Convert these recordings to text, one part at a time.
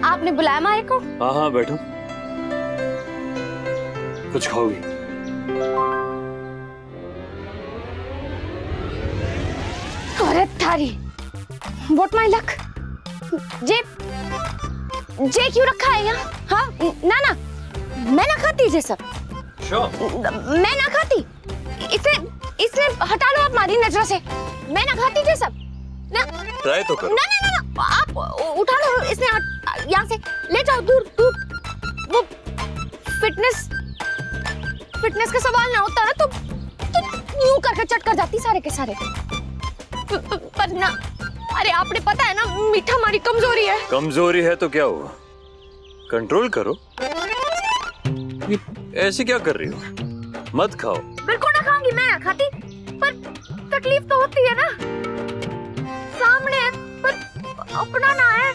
आपने बुलाया मारे को? हाँ हाँ बैठो। कुछ खाओगी? अरे थारी व्हाट माय लक। जे क्यों रखा है यहाँ? हाँ ना ना, मैं ना खाती ये सब। मैं ना खाती। इसे हटा लो आप हमारी नजरों से। मैं ना खाती ये सब ना। ट्राई तो करो। ना ना ना, ना आप उठा लो इसने यहाँ से ले जाओ दूर दूर। वो फिटनेस का सवाल ना होता ना तो यूं करके चट कर जाती सारे के सारे। पर ना, अरे आपने पता है ना मीठा हमारी कमजोरी है। कमजोरी है तो क्या हुआ, कंट्रोल करो। ऐसे क्या कर रही हो? मत खाओ। बिल्कुल ना खाऊंगी, मैं ना खाती, पर तकलीफ तो होती है ना। सामने है पर अपना ना है।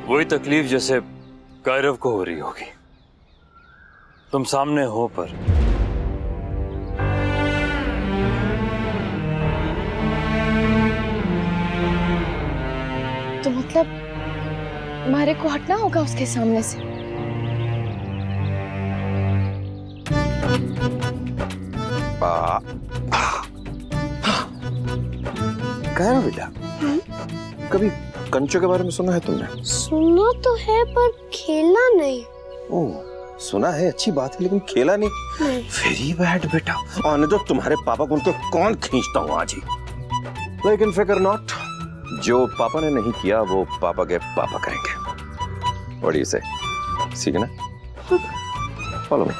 वही तकलीफ जैसे कायरव को हो रही होगी। तुम सामने हो पर तो मतलब मारे को हटना होगा उसके सामने से। कह बेटा, कभी कंचों के बारे में सुना है तुमने? सुना तो है पर खेला नहीं। ओह, सुना है अच्छी बात है लेकिन खेला नहीं। वेरी बैड बेटा। आने दो तुम्हारे पापा को, उनको कौन खींचता हूँ आज ही। लेकिन फिक्र नॉट, जो पापा ने नहीं किया वो पापा के पापा करेंगे। What do you say? ठीक है ना? Follow me.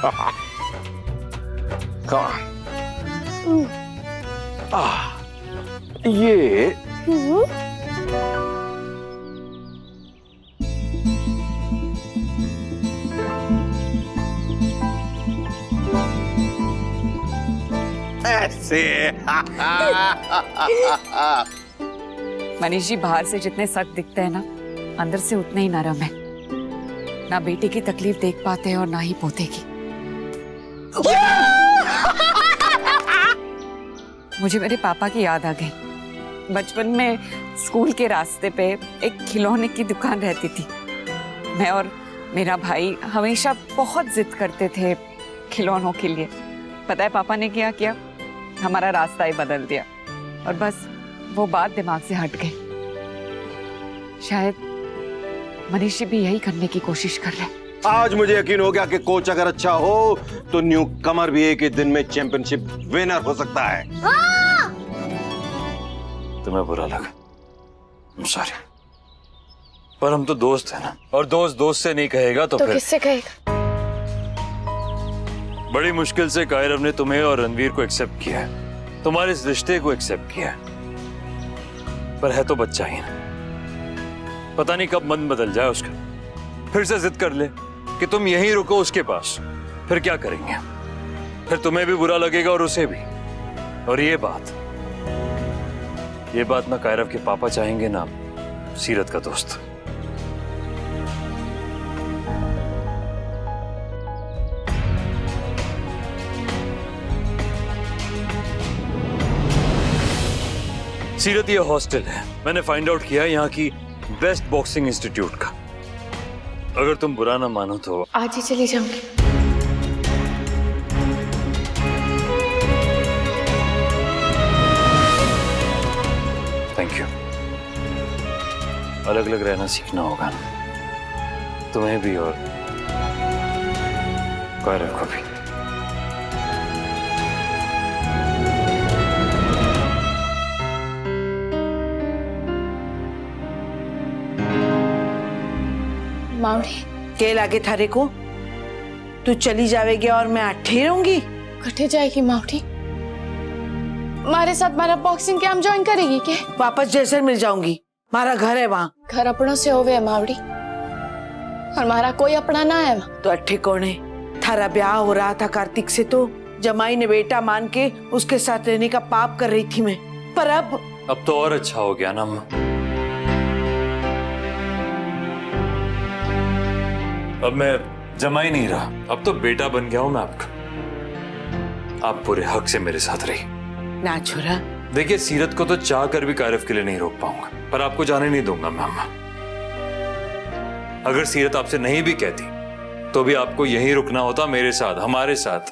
Come on. ये ऐसे मनीष जी बाहर से जितने सख्त दिखते हैं ना, अंदर से उतने ही नरम है। ना बेटे की तकलीफ देख पाते हैं और ना ही पोते की। मुझे मेरे पापा की याद आ गई। बचपन में स्कूल के रास्ते पे एक खिलौने की दुकान रहती थी। मैं और मेरा भाई हमेशा बहुत जिद करते थे खिलौनों के लिए। पता है पापा ने क्या किया? हमारा रास्ता ही बदल दिया और बस वो बात दिमाग से हट गई। शायद मनीष जी भी यही करने की कोशिश कर रहे हैं। आज मुझे यकीन हो गया कि कोच अगर अच्छा हो तो न्यू कमर भी एक ही दिन में चैंपियनशिप विनर हो सकता है। तुम्हें बुरा लगा, I'm sorry। पर हम तो दोस्त हैं ना, और दोस्त दोस्त से नहीं कहेगा तो फिर किससे कहेगा? बड़ी मुश्किल से कायरव ने तुम्हें और रणवीर को एक्सेप्ट किया है, तुम्हारे इस रिश्ते को एक्सेप्ट किया है। पर है तो बच्चा ही ना, पता नहीं कब मन बदल जाए उसका, फिर से जिद कर ले कि तुम यहीं रुको उसके पास। फिर क्या करेंगे? फिर तुम्हें भी बुरा लगेगा और उसे भी। और ये बात ना कायरव के पापा चाहेंगे ना सीरत का दोस्त। सीरत ये हॉस्टल है, मैंने फाइंड आउट किया यहाँ की बेस्ट बॉक्सिंग इंस्टीट्यूट का। अगर तुम बुरा ना मानो तो आज ही चली जाऊंगी। Thank you. अलग अलग रहना सीखना होगा ना, तुम्हें भी और कायरव को भी। मावड़ी के लागे थारे को? तू चली जावेगी और मैं अट्ठी रहूंगी? कटे जाएगी मावड़ी? हमारे साथ मारा बॉक्सिंग कैंप ज्वाइन करेगी क्या? वापस जैसलमेर जाऊंगी, मारा घर है वहाँ। घर अपनों से होवे है मावड़ी, और हमारा कोई अपना ना है वहाँ। तो अट्ठे कौन है? थारा ब्याह हो रहा था कार्तिक से तो जमाई ने बेटा मान के उसके साथ रहने का पाप कर रही थी मैं, पर अब तो और अच्छा हो गया ना अम्मा। अब मैं जमा ही नहीं रहा, अब तो बेटा बन गया हूं मैं आपका। आप पूरे हक से मेरे साथ रही। ना छोरा, देखिए, सीरत को तो चाह कर भी कायरव के लिए नहीं रोक पाऊंगा, पर आपको जाने नहीं दूंगा मैं अम्मा। अगर सीरत आपसे नहीं भी कहती तो भी आपको यहीं रुकना होता, मेरे साथ, हमारे साथ।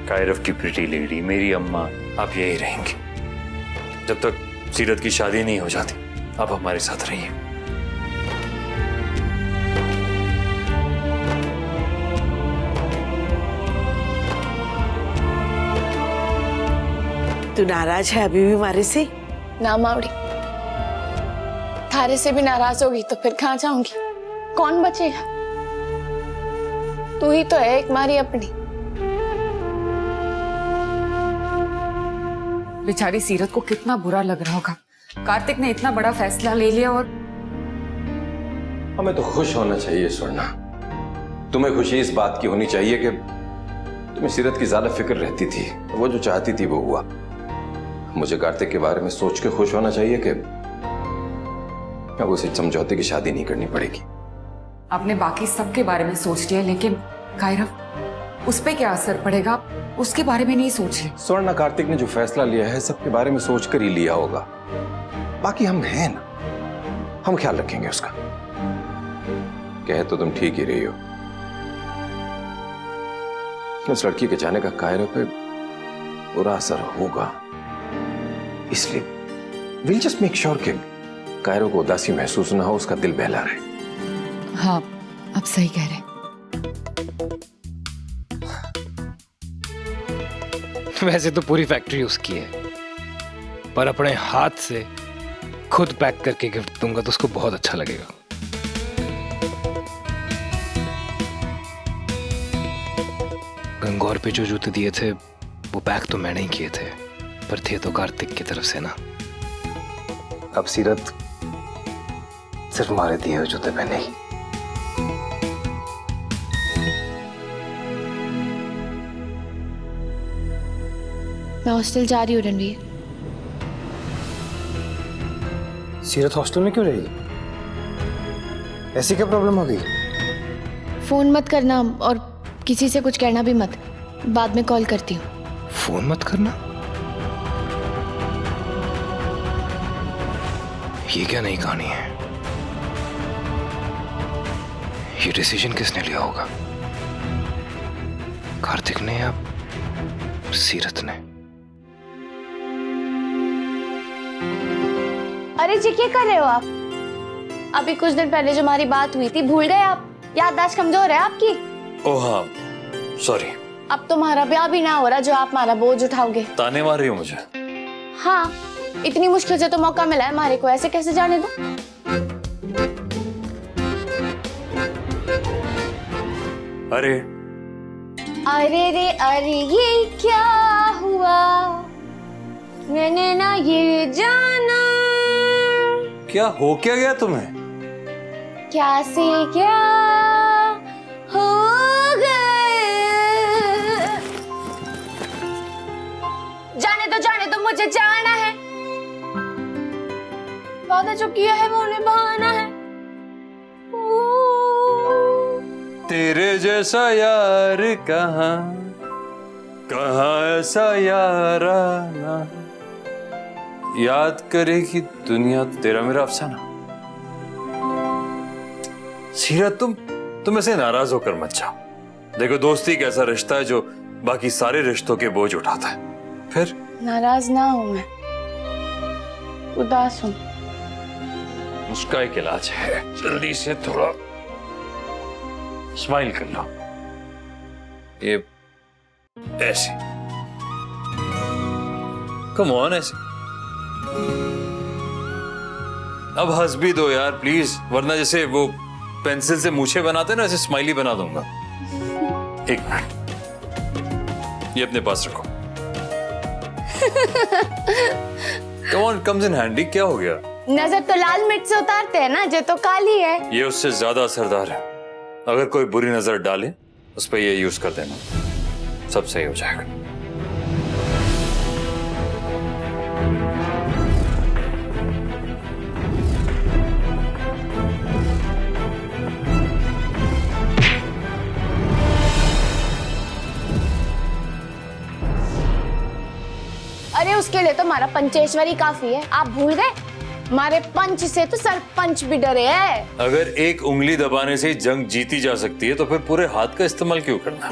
कायरव की प्रिटी लेडी, मेरी अम्मा, आप यहीं रहेंगे जब तक सीरत की शादी नहीं हो जाती। आप हमारे साथ रहिए। तू नाराज है अभी भी मारे से? ना मावड़ी, थारे से भी नाराज होगी तो फिर कहाँ जाऊंगी? कौन बचेगा? तू ही तो है एक मारी अपनी। बेचारी सीरत को कितना बुरा लग रहा होगा। कार्तिक ने इतना बड़ा फैसला ले लिया और हमें तो खुश होना चाहिए स्वर्णा। तुम्हें खुशी इस बात की होनी चाहिए कि तुम्हें सीरत की ज्यादा फिक्र रहती थी, वो जो चाहती थी वो हुआ। मुझे कार्तिक के बारे में सोच के खुश होना चाहिए कि अब उसे समझौते की शादी नहीं करनी पड़ेगी। आपने बाकी सबके बारे में सोच लिया, लेकिन कायरव, उस पे क्या असर पड़ेगा उसके बारे में नहीं सोचे। स्वर्णा, कार्तिक ने जो फैसला लिया है सबके बारे में सोच कर ही लिया होगा। बाकी हम हैं ना, हम ख्याल रखेंगे उसका। कहे तो तुम ठीक ही रही हो। उस लड़की के जाने का कायरव पे बुरा असर होगा, इसलिए विल जस्ट मेक श्योर कि कायरव को उदासी महसूस ना हो, उसका दिल बहला रहे। हाँ, आप सही कह रहे हैं। वैसे तो पूरी फैक्ट्री उसकी है, पर अपने हाथ से खुद पैक करके गिफ्ट दूंगा तो उसको बहुत अच्छा लगेगा। गंगौर पे जो जूते दिए थे वो पैक तो मैंने ही किए थे, पर थे तो कार्तिक की तरफ से ना। अब सीरत सिर्फ हमारे दिए हुए जूते पहनेगी। मैं हॉस्टल जा रही हूँ रणवीर। सीरत हॉस्टल में क्यों रहेगी? ऐसी क्या प्रॉब्लम हो गई? फोन मत करना और किसी से कुछ कहना भी मत, बाद में कॉल करती हूँ। फोन मत करना? ये क्या नई कहानी है? ये डिसीजन किसने लिया होगा? कार्तिक ने या सीरत ने? अरे जी, क्या कर रहे हो आप? अभी कुछ दिन पहले जो हमारी बात हुई थी भूल गए आप? याददाश्त कमजोर है आपकी? ओह हाँ, सॉरी। अब तुम्हारा ब्याह भी ना हो रहा जो आप हमारा बोझ उठाओगे। ताने मार रही हो मुझे? हाँ, इतनी मुश्किल से तो मौका मिला है हमारे को, ऐसे कैसे जाने दो? अरे अरे रे अरे, ये क्या हुआ, मैंने ना ये जाना। क्या हो क्या गया तुम्हें? क्या से क्या हो गए? जाने दो, मुझे जाना है। वादा जो किया है वो निभाना है। तेरे जैसा यार कहाँ ऐसा याराना, याद करेगी दुनिया तेरा मेरा अफसाना। सीरत, तुम ऐसे नाराज होकर मत जाओ। देखो, दोस्ती एक ऐसा रिश्ता है जो बाकी सारे रिश्तों के बोझ उठाता है। फिर नाराज ना हूं मैं, उदास हूं। उसका एक इलाज है, जल्दी से थोड़ा स्माइल कर लो। ये ऐसे, कम ऑन, ऐसे। अब हंस भी दो यार प्लीज, वरना जैसे वो पेंसिल से मूछे बनाते ना, ऐसे स्माइली बना दूंगा। एक मिनट, ये अपने पास रखो। Come on, comes in handy. क्या हो गया? नजर तो लाल मिर्च से उतारते हैं ना, जो तो काली है। ये उससे ज्यादा असरदार है। अगर कोई बुरी नजर डाले उस पर ये यूज कर देना, सब सही हो जाएगा। अरे उसके लिए तो हमारा पंचेश्वरी काफी है, आप भूल गए? हमारे पंच से तो सरपंच भी डरे हैं। अगर एक उंगली दबाने से जंग जीती जा सकती है तो फिर पूरे हाथ का इस्तेमाल क्यों करना?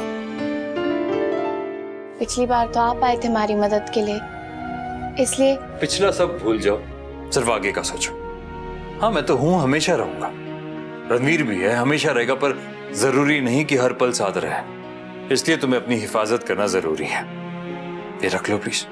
पिछली बार तो आप आए थे हमारी मदद के लिए, इसलिए। पिछला सब भूल जाओ, सिर्फ आगे का सोचो। हाँ, मैं तो हूं, हमेशा रहूंगा। रणवीर भी है, हमेशा रहेगा, पर जरूरी नहीं कि हर पल साथ रहे। इसलिए तुम्हें अपनी हिफाजत करना जरूरी है। ये रख लो प्लीज।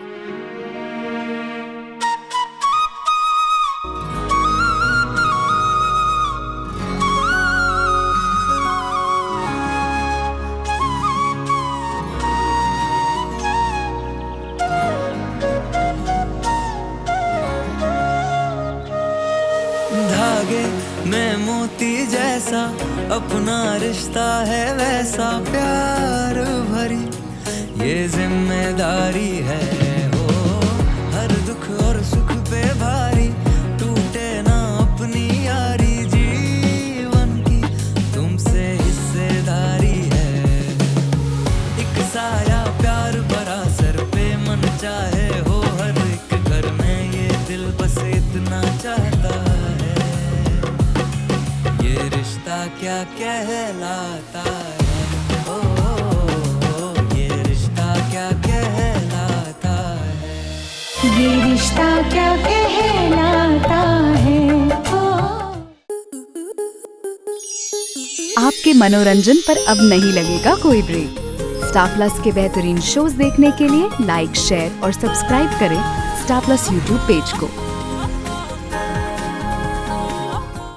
धागे में मोती जैसा अपना रिश्ता है, वैसा प्यार भरी ये जिम्मेदारी है। हो हर दुख और सुख पे भारी, टूटे ना अपनी यारी, जीवन की तुमसे हिस्सेदारी है। एक साया प्यार भरा सर पे मन चाहे हो, हर एक घर में ये दिल बस इतना चाहता है। ये रिश्ता क्या कहलाता है, ओ, ये रिश्ता क्या कहलाता है। ये रिश्ता क्या कहलाता है। आपके मनोरंजन पर अब नहीं लगेगा कोई ब्रेक। स्टार प्लस के बेहतरीन शोज देखने के लिए लाइक, शेयर और सब्सक्राइब करें स्टार प्लस यूट्यूब पेज को।